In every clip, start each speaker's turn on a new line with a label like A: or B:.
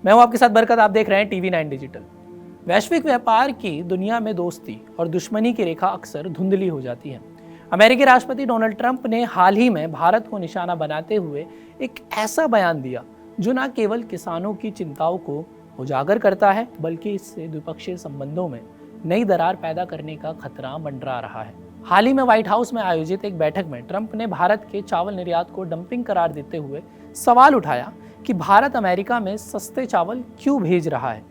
A: मैं हूं आपके साथ बरकत, आप देख रहे हैं TV9 डिजिटल। वैश्विक व्यापार की दुनिया में दोस्ती और दुश्मनी की रेखा अक्सर धुंधली हो जाती है। अमेरिकी राष्ट्रपति डोनाल्ड ट्रंप ने हाल ही में भारत को निशाना बनाते हुए एक ऐसा बयान दिया जो न केवल किसानों की चिंताओं को उजागर करता है, बल्कि इससे द्विपक्षीय संबंधों में नई दरार पैदा करने का खतरा मंडरा रहा है। हाल ही में व्हाइट हाउस में आयोजित एक बैठक में ट्रंप ने भारत के चावल निर्यात को डंपिंग करार देते हुए सवाल उठाया कि भारत अमेरिका में सस्ते चावल क्यों भेज रहा है।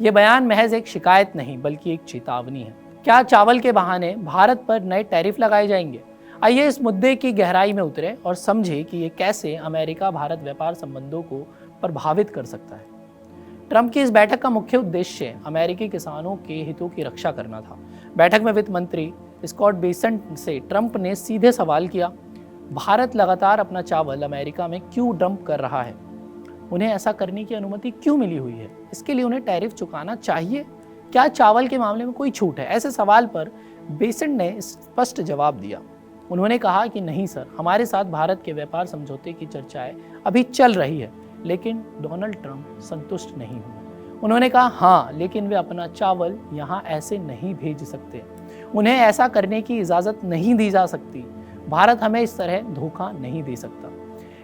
A: ये बयान महज एक शिकायत नहीं बल्कि एक चेतावनी है। क्या चावल के बहाने भारत पर नए टैरिफ लगाए जाएंगे? आइए इस मुद्दे की गहराई में उतरे और समझे कि ये कैसे अमेरिका भारत व्यापार संबंधों को प्रभावित कर सकता है। ट्रंप की इस बैठक का मुख्य उद्देश्य अमेरिकी किसानों के हितों की रक्षा करना था। बैठक में वित्त मंत्री स्कॉट बेसेंट से ट्रंप ने सीधे सवाल किया, भारत लगातार अपना चावल अमेरिका में क्यों डंप कर रहा है? उन्हें ऐसा करने की अनुमति क्यों मिली हुई है? इसके लिए उन्हें टैरिफ चुकाना चाहिए? क्या चावल के मामले में कोई छूट है? ऐसे सवाल पर बेसेंट ने स्पष्ट जवाब दिया। उन्होंने कहा कि नहीं सर, हमारे साथ भारत के व्यापार समझौते की चर्चाएं अभी चल रही है, लेकिन डोनाल्ड ट्रंप संतुष्ट नहीं हुए। उन्होंने कहा हाँ, लेकिन वे अपना चावल यहाँ ऐसे नहीं भेज सकते। उन्हें ऐसा करने की इजाज़त नहीं दी जा सकती। भारत हमें इस तरह धोखा नहीं दे सकता।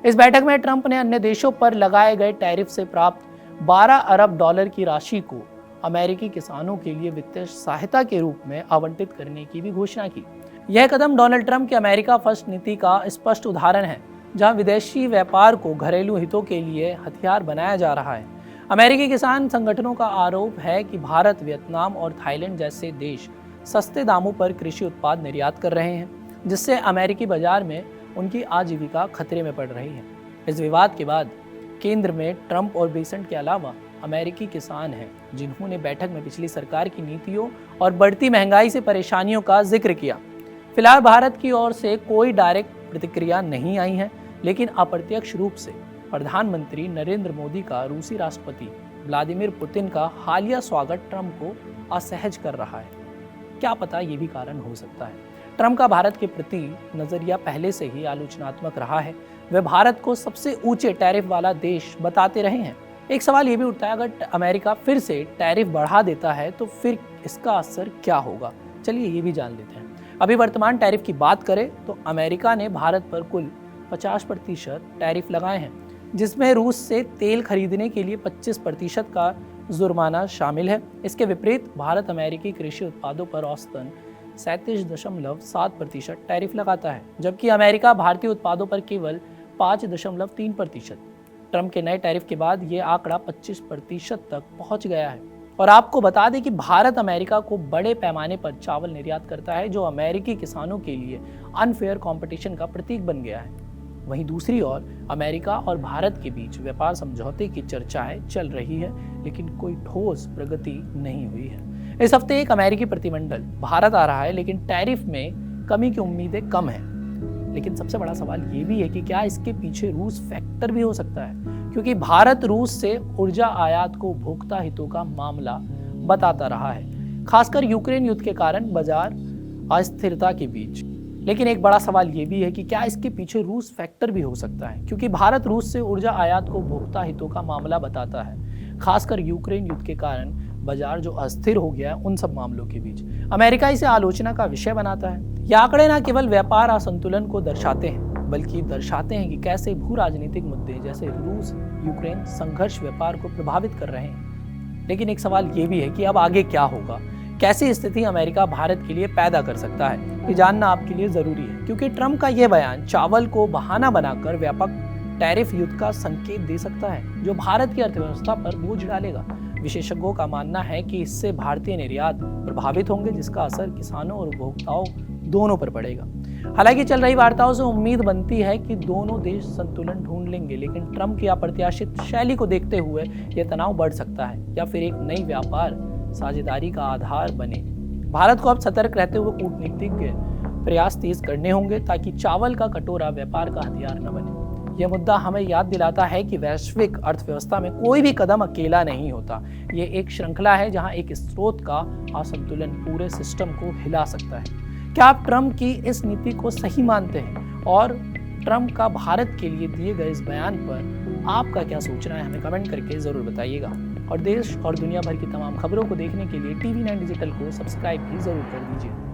A: इस बैठक में ट्रंप ने अन्य देशों पर लगाए गए टैरिफ से प्राप्त 12 अरब डॉलर की राशि को अमेरिकी किसानों के लिए वित्तीय सहायता के रूप में आवंटित करने की भी घोषणा की। यह कदम डोनाल्ड ट्रंप की अमेरिका फर्स्ट नीति का स्पष्ट उदाहरण है, जहां विदेशी व्यापार को घरेलू हितों के लिए हथियार बनाया जा रहा है। अमेरिकी किसान संगठनों का आरोप है कि भारत, वियतनाम और थाईलैंड जैसे देश सस्ते दामों पर कृषि उत्पाद निर्यात कर रहे हैं, जिससे अमेरिकी बाजार में उनकी आजीविका खतरे में पड़ रही है। इस विवाद के बाद केंद्र में ट्रंप और बेसेंट के अलावा अमेरिकी किसान हैं, जिन्होंने बैठक में पिछली सरकार की नीतियों और बढ़ती महंगाई से परेशानियों का जिक्र किया। फिलहाल भारत की ओर से कोई डायरेक्ट प्रतिक्रिया नहीं आई है, लेकिन अप्रत्यक्ष रूप से प्रधानमंत्री नरेंद्र मोदी का रूसी राष्ट्रपति व्लादिमीर पुतिन का हालिया स्वागत ट्रंप को असहज कर रहा है। क्या पता ये भी कारण हो सकता है। ट्रंप का भारत के प्रति नजरिया पहले से ही आलोचनात्मक रहा है। वे भारत को सबसे ऊंचे टैरिफ वाला देश बताते रहे हैं। एक सवाल ये भी उठता है, अगर अमेरिका फिर से टैरिफ बढ़ा देता है तो फिर इसका असर क्या होगा? चलिए ये भी जान लेते हैं। अभी वर्तमान टैरिफ की बात करें तो अमेरिका ने भारत पर कुल 50% टैरिफ लगाए हैं, जिसमें रूस से तेल खरीदने के लिए 25% का जुर्माना शामिल है। इसके विपरीत भारत अमेरिकी कृषि उत्पादों पर औसतन 37.7% टैरिफ लगाता है, जबकि अमेरिका भारतीय उत्पादों पर केवल 5.3%। ट्रंप के नए टैरिफ के बाद ये आंकड़ा 25% तक पहुंच गया है। और आपको बता दें कि भारत अमेरिका को बड़े पैमाने पर चावल निर्यात करता है, जो अमेरिकी किसानों के लिए अनफेयर कंपटीशन का प्रतीक बन गया है। वहीं दूसरी ओर अमेरिका और भारत के बीच व्यापार समझौते की चर्चाएं चल रही है, लेकिन कोई ठोस प्रगति नहीं हुई है। इस हफ्ते एक अमेरिकी प्रतिनिधिमंडल भारत आ रहा है, लेकिन टैरिफ में कमी की उम्मीदें कम हैं। लेकिन सबसे बड़ा सवाल ये भी है कि क्या इसके पीछे रूस फैक्टर भी हो सकता है, क्योंकि भारत रूस से ऊर्जा आयात को उपभोक्ता हितों का मामला बताता रहा है, खासकर यूक्रेन युद्ध के कारण बाजार अस्थिरता के बीच। लेकिन एक बड़ा सवाल ये भी है कि क्या इसके पीछे रूस फैक्टर भी हो सकता है, क्योंकि भारत रूस से ऊर्जा आयात को उपभोक्ता हितों का मामला बताता है, खासकर यूक्रेन युद्ध के कारण बाजार जो अस्थिर हो गया है उन सब मामलों के बीच। अमेरिका इसे आलोचना का विषय बनाता है। ये आंकड़े न केवल व्यापार असंतुलन को दर्शाते हैं, बल्कि दर्शाते हैं कि कैसे भू राजनीतिक मुद्दे जैसे रूस यूक्रेन संघर्ष व्यापार को प्रभावित कर रहे हैं। लेकिन एक सवाल ये भी है कि अब आगे क्या होगा, कैसी स्थिति अमेरिका भारत के लिए पैदा कर सकता है। ये जानना आपके लिए जरूरी है, क्योंकि ट्रंप का यह बयान चावल को बहाना बनाकर व्यापक टैरिफ युद्ध का संकेत दे सकता है, जो भारत की अर्थव्यवस्था पर बोझ डालेगा। विशेषज्ञों का मानना है कि इससे भारतीय निर्यात प्रभावित होंगे, जिसका असर किसानों और उपभोक्ताओं दोनों पर पड़ेगा। हालांकि चल रही वार्ताओं से उम्मीद बनती है कि दोनों देश संतुलन ढूंढ लेंगे, लेकिन ट्रंप की अप्रत्याशित शैली को देखते हुए यह तनाव बढ़ सकता है या फिर एक नई व्यापार साझेदारी का आधार बने। भारत को अब सतर्क रहते हुए कूटनीतिक प्रयास तेज करने होंगे, ताकि चावल का कटोरा व्यापार का हथियार न बने। यह मुद्दा हमें याद दिलाता है कि वैश्विक अर्थव्यवस्था में कोई भी कदम अकेला नहीं होता। ये एक श्रृंखला है जहां एक स्रोत का असंतुलन पूरे सिस्टम को हिला सकता है। क्या आप ट्रंप की इस नीति को सही मानते हैं? और ट्रंप का भारत के लिए दिए गए इस बयान पर आपका क्या सोचना है हमें कमेंट करके ज़रूर बताइएगा। और देश और दुनिया भर की तमाम खबरों को देखने के लिए TV9 डिजिटल को सब्सक्राइब भी ज़रूर कर दीजिए।